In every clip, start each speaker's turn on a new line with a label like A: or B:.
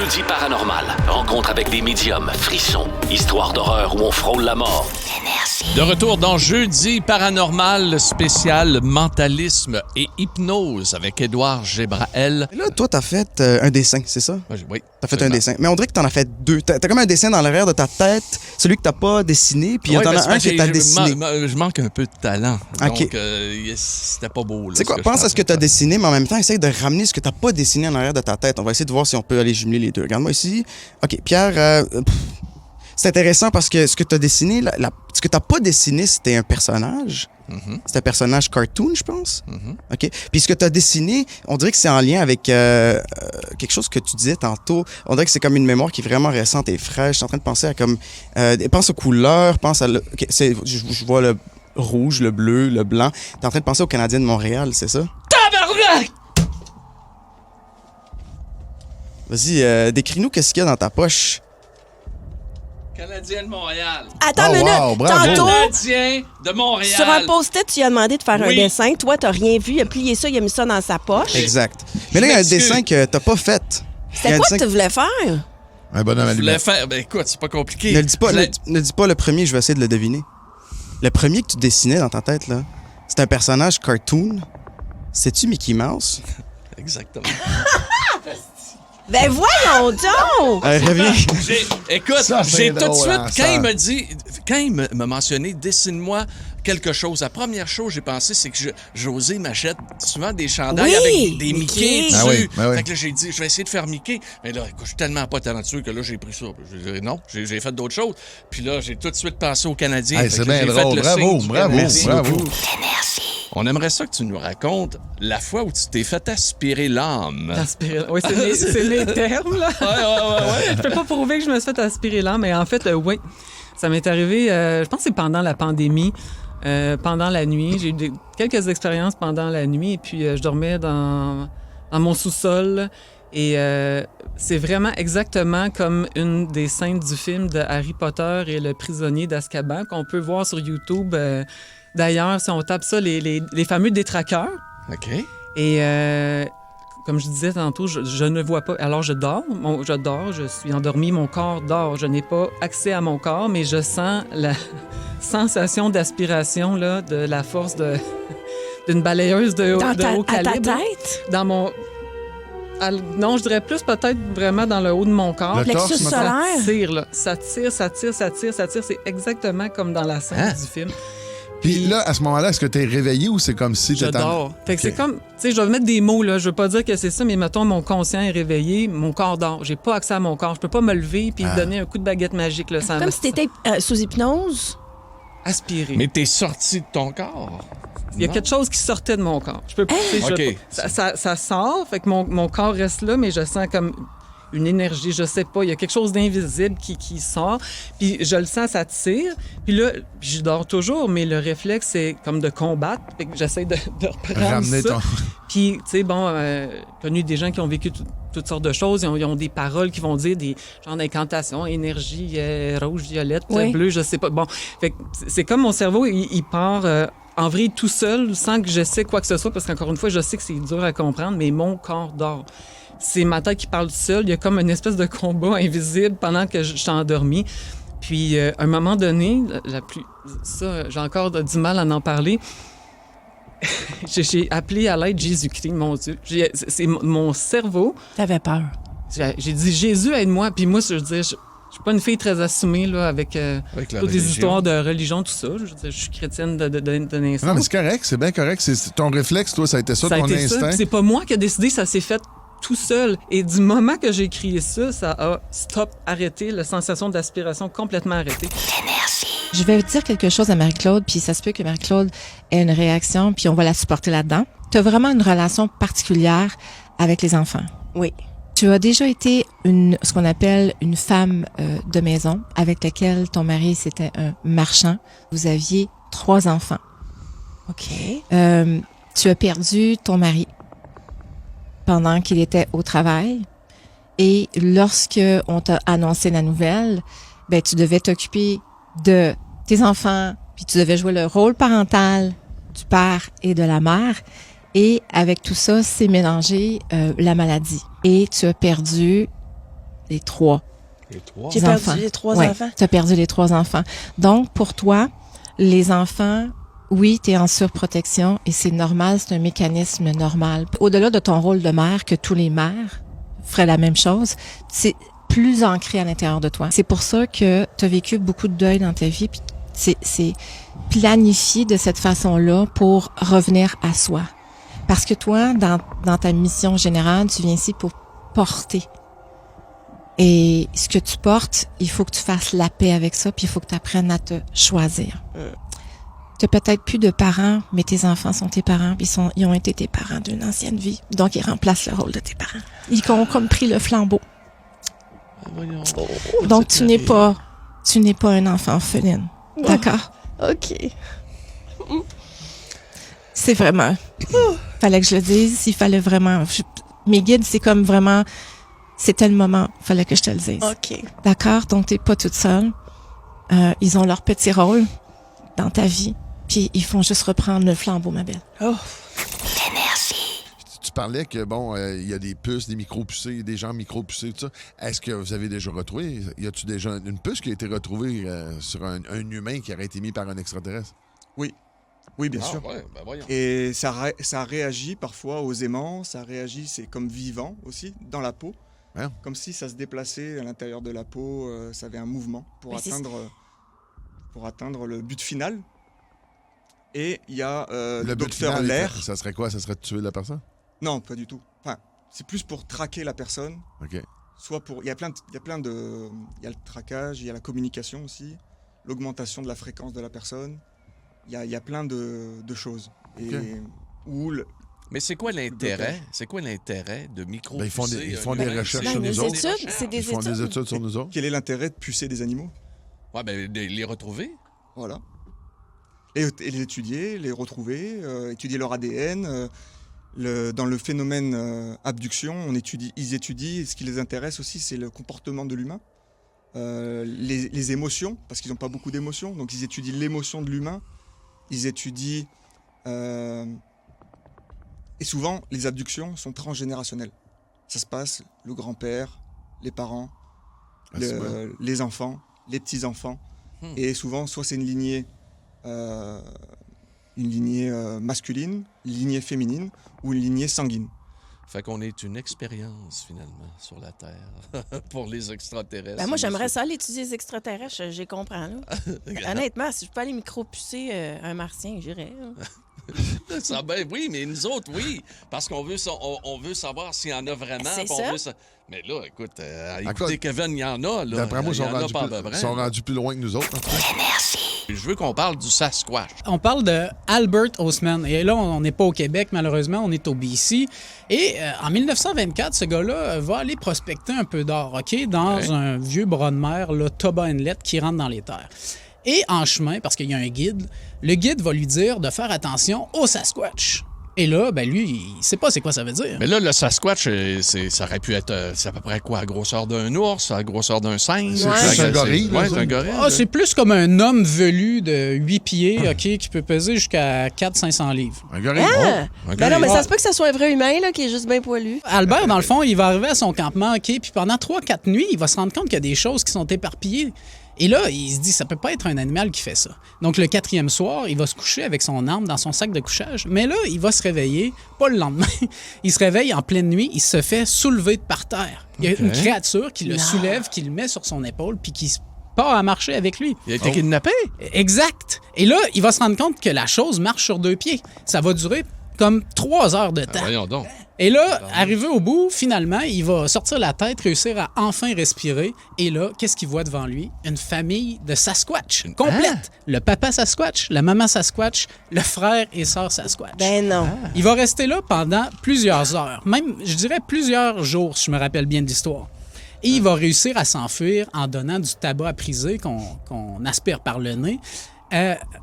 A: Jeudi paranormal. Rencontre avec des médiums, frissons, histoire d'horreur où on frôle la mort.
B: De retour dans Jeudi paranormal spécial mentalisme et hypnose avec Édouard Gébrael.
C: Là, toi, t'as fait un dessin, c'est ça?
B: Oui.
C: T'as fait un dessin. Mais on dirait que t'en as fait deux. T'as comme un dessin dans l'arrière de ta tête, celui que t'as pas dessiné, puis t'en as un que t'as dessiné.
B: Je manque un peu de talent.
C: OK.
B: Donc, c'était pas beau.
C: Tu sais quoi, pense à ce que t'as dessiné, mais en même temps, essaye de ramener ce que t'as pas dessiné en arrière de ta tête. On va essayer de voir si on peut aller jumeler les deux. Regarde-moi ici. OK, Pierre, c'est intéressant parce que ce que t'as dessiné, ce que t'as pas dessiné, c'était un personnage. C'est un personnage cartoon, je pense. OK. Puis ce que tu as dessiné, on dirait que c'est en lien avec quelque chose que tu disais tantôt. On dirait que c'est comme une mémoire qui est vraiment récente et fraîche. Je suis en train de penser à comme... pense aux couleurs, pense à... OK, je vois le rouge, le bleu, le blanc. Tu es en train de penser au Canadien de Montréal, c'est ça?
B: Tabarnak!
C: Vas-y, décris-nous qu'est-ce qu'il y a dans ta poche.
B: Canadien de Montréal.
D: Attends une minute.
E: Wow, bravo.
D: Tantôt,
B: Canadien de Montréal.
D: sur un post-it, tu lui as demandé de faire un
B: Oui.
D: dessin. Toi, t'as rien vu. Il a plié ça, il a mis ça dans sa poche.
C: Exact. Mais là, il y a un dessin que t'as pas fait. Il y a
D: C'était
C: un
D: quoi
C: dessin
D: que tu voulais faire?
E: Un bonhomme
B: Je voulais
E: allumé.
B: faire... Ben écoute, c'est pas compliqué.
C: Ne le dis pas,
B: Je voulais-
C: ne dis pas le premier, je vais essayer de le deviner. Le premier que tu dessinais dans ta tête, là, c'est un personnage cartoon. C'est-tu Mickey Mouse?
B: Exactement.
D: Ben voyons donc!
C: Reviens.
B: Écoute,
E: Ça, c'est
B: j'ai tout de
E: drôle,
B: suite,
E: hein,
B: quand
E: ça.
B: il m'a dit, quand il m'a mentionné, dessine-moi quelque chose. La première chose, j'ai pensé, c'est que José m'achète souvent des chandails
D: Oui,
B: avec des
D: Mickey.
B: Mickey dessus.
E: Ah oui, ah oui.
B: Fait que là, j'ai dit, je vais essayer de faire Mickey. Mais là, écoute, je suis tellement pas talentueux que là, j'ai pris ça. J'ai dit, non, j'ai fait d'autres choses. Puis là, j'ai tout de suite pensé aux Canadiens.
E: Hey,
B: Fait
E: c'est
B: que
E: bien
B: j'ai fait
E: drôle.
B: le
E: Bravo,
B: signe du
E: bravo,
B: Canadien.
E: bravo.
B: On aimerait ça que tu nous racontes la fois où tu t'es fait aspirer l'âme.
F: Aspirer. Oui, c'est les termes, là.
B: Ouais.
F: Je peux pas prouver que je me suis fait aspirer l'âme, mais en fait, oui. Ça m'est arrivé, je pense que c'est pendant la pandémie, pendant la nuit. J'ai eu quelques expériences pendant la nuit, et puis je dormais dans mon sous-sol. Et c'est vraiment exactement comme une des scènes du film de Harry Potter et le prisonnier d'Azkaban qu'on peut voir sur YouTube. D'ailleurs, si on tape ça, les fameux détraqueurs.
B: OK.
F: Et comme je disais tantôt, je ne vois pas. Alors, je dors, je suis endormie, mon corps dort. Je n'ai pas accès à mon corps, mais je sens la sensation d'aspiration là, de la force d'une balayeuse de haut
D: À ta
F: calibre.
D: tête?
F: Dans mon... Non, je dirais plus peut-être vraiment dans le haut de mon corps.
E: Le torse,
D: Plexus
E: mettons.
D: solaire?
F: Ça tire, là. Ça tire. C'est exactement comme dans la scène
B: Hein?
F: du film.
E: Puis là, à ce moment-là, est-ce que t'es réveillé ou c'est comme si
F: Je
E: t'étais...
F: dors. Fait que
E: Ok.
F: c'est comme, tu sais, je vais mettre des mots, là. Je veux pas dire que c'est ça, mais mettons, mon conscient est réveillé, mon corps dort. J'ai pas accès à mon corps. Je peux pas me lever puis donner un coup de baguette magique, là. Ça
D: Comme si t'étais sous hypnose.
F: aspiré.
B: Mais t'es sorti de ton corps.
F: Il y a quelque chose qui sortait de mon corps. Je peux pas. tu sais, je-
B: OK.
F: ça sort, fait que mon corps reste là, mais je sens comme une énergie, je sais pas. Il y a quelque chose d'invisible qui sort. Puis je le sens, ça tire. Puis là, je dors toujours, mais le réflexe, c'est comme de combattre. Fait que j'essaie de reprendre
E: Ramener
F: ça.
E: ton...
F: Puis, tu sais, bon, connu des gens qui ont vécu toutes sortes de choses. Ils ont des paroles qui vont dire des genres d'incantations, énergie rouge, violette,
D: Oui.
F: bleu, je sais pas. Bon, fait que c'est comme mon cerveau, il part en vrille tout seul sans que je sais quoi que ce soit, parce qu'encore une fois, je sais que c'est dur à comprendre, mais mon corps dort. C'est ma tête qui parle seule. Il y a comme une espèce de combat invisible pendant que je suis endormie. Puis, à un moment donné, ça, j'ai encore du mal à en parler. J'ai appelé à l'aide Jésus-Christ, mon Dieu. C'est mon cerveau.
D: T'avais peur.
F: J'ai dit, Jésus, aide-moi. Puis moi, je veux dire, je suis pas une fille très assumée là, avec
B: Avec la
F: toutes des
B: religion.
F: histoires de religion, tout ça. Je veux dire, je suis chrétienne de naissance.
E: Non, mais c'est correct, c'est bien correct. C'est ton réflexe, toi, ça a été ça,
F: Ça a
E: ton
F: été ça.
E: instinct.
F: Puis c'est pas moi qui ai décidé, ça s'est fait tout seul. Et du moment que j'ai crié ça, ça a arrêté, la sensation d'aspiration complètement arrêtée.
G: Je vais dire quelque chose à Marie-Claude, puis ça se peut que Marie-Claude ait une réaction, puis on va la supporter là-dedans. Tu as vraiment une relation particulière avec les enfants.
D: Oui.
G: Tu as déjà été ce qu'on appelle une femme de maison avec laquelle ton mari, c'était un marchand. Vous aviez 3 enfants.
D: OK.
G: Tu as perdu ton mari pendant qu'il était au travail. Et lorsque on t'a annoncé la nouvelle, ben, tu devais t'occuper de tes enfants, puis tu devais jouer le rôle parental du père et de la mère. Et avec tout ça, c'est mélangé la maladie. Et tu as perdu les 3
D: J'ai
G: enfants.
D: perdu les 3
G: Ouais,
D: enfants.
G: tu as perdu les 3 enfants. Donc, pour toi, les enfants, oui, tu es en surprotection et c'est normal, c'est un mécanisme normal. Au-delà de ton rôle de mère, que tous les mères feraient la même chose, c'est plus ancré à l'intérieur de toi. C'est pour ça que tu as vécu beaucoup de deuil dans ta vie, puis c'est planifié de cette façon-là pour revenir à soi. Parce que toi, dans ta mission générale, tu viens ici pour porter. Et ce que tu portes, il faut que tu fasses la paix avec ça, puis il faut que tu apprennes à te choisir. Tu n'as peut-être plus de parents, mais tes enfants sont tes parents, puis ils ont été tes parents d'une ancienne vie. Donc, ils remplacent le rôle de tes parents. Ils ont comme pris le flambeau.
B: Voyons.
G: Donc, tu n'es pas un enfant orpheline. D'accord?
D: OK.
G: C'est vraiment... Fallait que je le dise, il fallait vraiment... Mes guides, c'est comme vraiment... C'était le moment, fallait que je te le dise.
D: OK.
G: D'accord? Donc, t'es pas toute seule. Ils ont leur petit rôle dans ta vie, puis ils font juste reprendre le flambeau, ma belle.
D: Oh.
E: Tu parlais que, bon, il y a des puces, des micro-pucés, des gens micro-pucés, tout ça. Est-ce que vous avez déjà retrouvé, y a-tu déjà une puce qui a été retrouvée sur un humain qui aurait été mis par un extraterrestre?
H: Oui, bien sûr.
B: Ouais, ben voyons.
H: Et ça réagit parfois aux aimants, ça réagit, c'est comme vivant aussi, dans la peau.
E: Hein?
H: Comme si ça se déplaçait à l'intérieur de la peau, ça avait un mouvement pour
D: Mais
H: atteindre le but final. Et il y a
E: Le
H: le
E: but
H: docteur
E: final,
H: Lair.
E: ça serait quoi? Ça serait de tuer la personne?
H: Non, pas du tout. Enfin, c'est plus pour traquer la personne.
E: OK.
H: Soit pour... Il y a le traquage, il y a la communication aussi, l'augmentation de la fréquence de la personne. Il y a plein de choses. Et
B: Mais c'est quoi l'intérêt? C'est quoi l'intérêt de micro
E: Ben, ils font des recherches sur
D: Ben,
E: nous
D: des
E: autres.
D: études, c'est des
E: Ils font des
D: études.
E: études sur nous autres.
H: Quel est l'intérêt de pucer des animaux?
B: Ouais, ben, de les retrouver.
H: Voilà. Et les étudier, les retrouver, étudier leur ADN. Dans le phénomène abduction, ils étudient, ce qui les intéresse aussi, c'est le comportement de l'humain. Les émotions, parce qu'ils n'ont pas beaucoup d'émotions, donc ils étudient l'émotion de l'humain. Ils étudient... Et souvent, les abductions sont transgénérationnelles. Ça se passe, le grand-père, les parents, les enfants, les petits-enfants. Et souvent, soit c'est une lignée masculine, une lignée féminine ou une lignée sanguine.
B: Fait qu'on est une expérience, finalement, sur la Terre pour les extraterrestres.
D: Ben moi, j'aimerais ça aller étudier les extraterrestres, j'ai compris. Honnêtement, si je peux aller micro-pucer un martien, j'irais.
B: Ça, ben oui, mais nous autres, oui. Parce qu'on veut, on veut savoir s'il y en a vraiment.
D: C'est
B: puis on
D: ça.
B: veut Mais là, écoute, écoutez, Kevin, il y en a. Là.
E: D'après moi,
B: Il y en a pas à peu
E: ils
B: près.
E: sont rendus plus loin que nous autres.
B: Je veux qu'on parle du Sasquatch.
I: On parle de Albert Haussmann. Et là, on n'est pas au Québec, malheureusement, on est au BC. Et en 1924, ce gars-là va aller prospecter un peu d'or, OK, dans un vieux bras de mer, le Toba Inlet, qui rentre dans les terres. Et en chemin, parce qu'il y a un guide, le guide va lui dire de faire attention au Sasquatch. Et là, ben lui, il sait pas c'est quoi ça veut dire.
B: Mais là, le Sasquatch, ça aurait pu être... c'est à peu près quoi? La grosseur d'un ours? La grosseur d'un singe?
E: C'est un gorille.
B: Oui, c'est un gorille.
I: Ah, c'est plus comme un homme velu de 8 pieds, OK, qui peut peser jusqu'à 400-500 livres.
E: Un gorille.
D: Ah!
B: Un
D: Ben non, mais
I: Ah.
D: ça se peut que ça soit un vrai humain là, qui est juste bien poilu.
I: Albert, dans le fond, il va arriver à son campement, OK, puis pendant 3-4 nuits, il va se rendre compte qu'il y a des choses qui sont éparpillées. Et là, il se dit, ça peut pas être un animal qui fait ça. Donc, le 4e soir, il va se coucher avec son arme dans son sac de couchage. Mais là, il va se réveiller, pas le lendemain. Il se réveille en pleine nuit, il se fait soulever de par terre. Il y a une créature qui le soulève, qui le met sur son épaule, puis qui part à marcher avec lui.
B: Il a été kidnappé?
I: Exact. Et là, il va se rendre compte que la chose marche sur 2 pieds. Ça va durer comme 3 heures de temps.
B: Voyons donc.
I: Et là, arrivé au bout, finalement, il va sortir la tête, réussir à enfin respirer. Et là, qu'est-ce qu'il voit devant lui? Une famille de Sasquatch, complète. Le papa Sasquatch, la maman Sasquatch, le frère et sœur Sasquatch.
D: Ben non.
I: Il va rester là pendant plusieurs heures, même, je dirais, plusieurs jours, si je me rappelle bien de l'histoire. Et il va réussir à s'enfuir en donnant du tabac à priser qu'on aspire par le nez.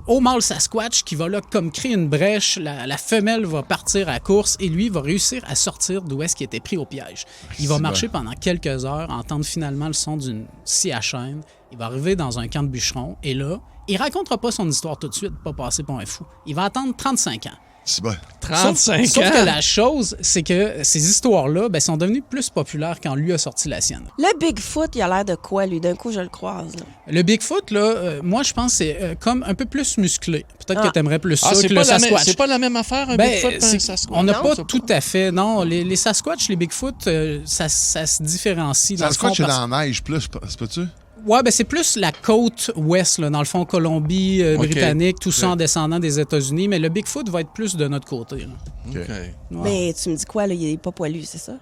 I: Au mâle Sasquatch qui va là comme créer une brèche, la femelle va partir à la course et lui va réussir à sortir d'où est-ce qu'il était pris au piège. Il va marcher pendant quelques heures, entendre finalement le son d'une scie à chaîne. Il va arriver dans un camp de bûcherons et là, il racontera pas son histoire tout de suite, pas passer pour un fou. Il va attendre 35 ans.
E: C'est bon.
B: 35
I: sauf
B: ans.
I: que la chose, c'est que ces histoires-là sont devenues plus populaires quand lui a sorti la sienne.
D: Le Bigfoot, il a l'air de quoi, lui? D'un coup, je le croise. Là.
I: Le Bigfoot, là, moi, je pense que c'est comme un peu plus musclé. Peut-être que tu aimerais plus ça
B: c'est
I: que
B: pas
I: le Sasquatch.
B: c'est pas la même affaire, un Bigfoot qu'un Sasquatch?
I: On n'a
D: Non,
I: pas
D: c'est
I: tout à fait. Non, les Sasquatch, les Bigfoot, ça se différencie. Dans le fond,
E: Sasquatch est dans la neige plus, c'est pas-tu?
I: Ouais, ben c'est plus la côte ouest, là, dans le fond, Colombie, Britannique, tout ça en descendant des États-Unis. Mais le Bigfoot va être plus de notre côté. Là.
B: OK.
I: Ouais.
D: Mais tu me dis quoi, là? Il est pas poilu, c'est ça?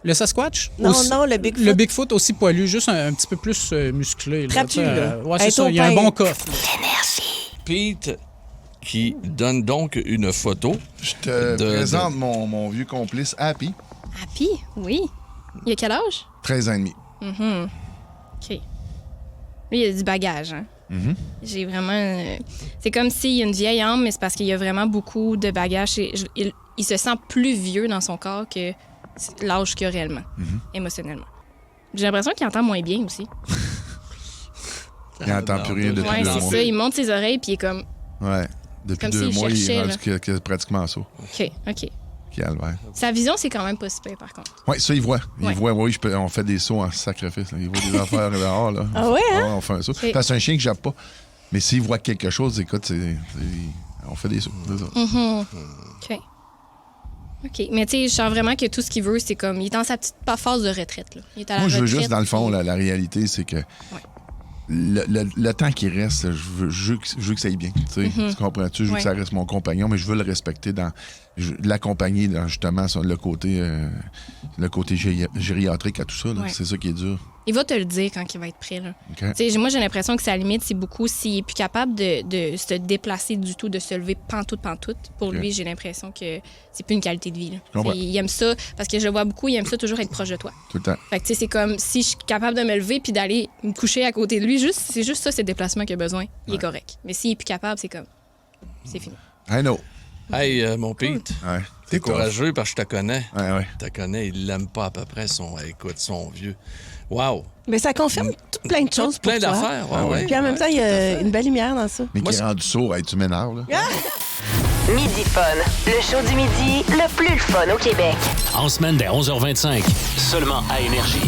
I: Le Sasquatch?
D: Non,
I: Aussi-
D: non, le Bigfoot.
I: Le Bigfoot aussi poilu, juste un petit peu plus musclé.
D: Trapu,
I: tu sais,
D: là.
I: ouais, c'est
D: Être
I: ça.
D: au
I: Il y a un
D: pain.
I: bon coffre. là.
B: Pete qui donne donc une photo.
E: Je te
B: De-
E: présente mon vieux complice, Happy,
J: Happy? Oui. Il a quel âge?
E: 13 ans et demi.
J: OK. Lui, il a du bagage, hein?
E: Mhm.
J: J'ai vraiment... c'est comme s'il y a une vieille âme, mais c'est parce qu'il y a vraiment beaucoup de bagages. Il se sent plus vieux dans son corps que l'âge qu'il a réellement, émotionnellement. J'ai l'impression qu'il entend moins bien aussi.
E: Il n'entend plus rien depuis
J: Ouais,
E: 2
J: c'est
E: mois.
J: ça. Il monte ses oreilles, puis il est comme...
E: Ouais. Depuis
J: Comme
E: 2
J: s'il
E: mois, il
J: cherchait,
E: est rendu
J: là.
E: qu'il a pratiquement ça.
J: OK, OK.
E: Calvaire.
J: Sa vision, c'est quand même pas super, par contre.
E: Oui, ça, il voit. Il
J: Ouais.
E: voit, oui, on fait des sauts en sacrifice. Là. Il voit des affaires dehors, là.
D: Ah ouais, hein?
E: On fait un saut.
J: Ok.
E: Parce que c'est un chien que j'aime pas. Mais s'il voit quelque chose, écoute, on fait des sauts. C'est ça.
J: OK. OK. Mais tu sais, je sens vraiment que tout ce qu'il veut, c'est comme... Il est dans sa petite phase de retraite, là. Il est à la
E: Moi, je veux
J: retraite,
E: juste, dans le fond,
J: puis-
E: la réalité, c'est que le temps qui reste, là, je veux que ça aille bien. Tu comprends-tu? Je veux
J: Ouais.
E: que ça reste mon compagnon, mais je veux le respecter, l'accompagner dans justement le côté gériatrique à tout ça. là.
J: Ouais.
E: C'est ça qui est dur.
J: Il va te le dire quand il va être prêt, là.
E: OK?
J: Tu sais, moi, j'ai l'impression que sa limite, c'est beaucoup s'il est plus capable de se déplacer du tout, de se lever pantoute. Pour
E: Ok.
J: lui, j'ai l'impression que c'est plus une qualité de vie. Là.
E: comprends.
J: Tu sais, il aime ça, parce que je le vois beaucoup, il aime ça toujours être proche de toi.
E: Tout le temps.
J: Fait que, tu sais, c'est comme si je suis capable de me lever puis d'aller me coucher à côté de lui, c'est juste ça, c'est le déplacement qu'il a besoin. Il est correct. Mais s'il est plus capable, c'est comme... C'est fini.
E: I know.
B: Hey, mon Pete,
E: Ouais.
B: t'es courageux parce que je te connais.
E: Ouais.
B: Je te connais, il l'aime pas à peu près, son vieux. Wow!
D: Mais ça confirme tout plein de choses pour
B: Plein
D: toi.
B: d'affaires,
E: Ah ouais.
D: Puis en même temps, il y a une belle lumière dans ça.
E: Mais
B: Moi,
E: qui est rendu sourd, hey, tu m'énerves, là.
K: Midi Fun, le show du midi le plus le fun au Québec.
A: En semaine dès 11h25, seulement à Énergie.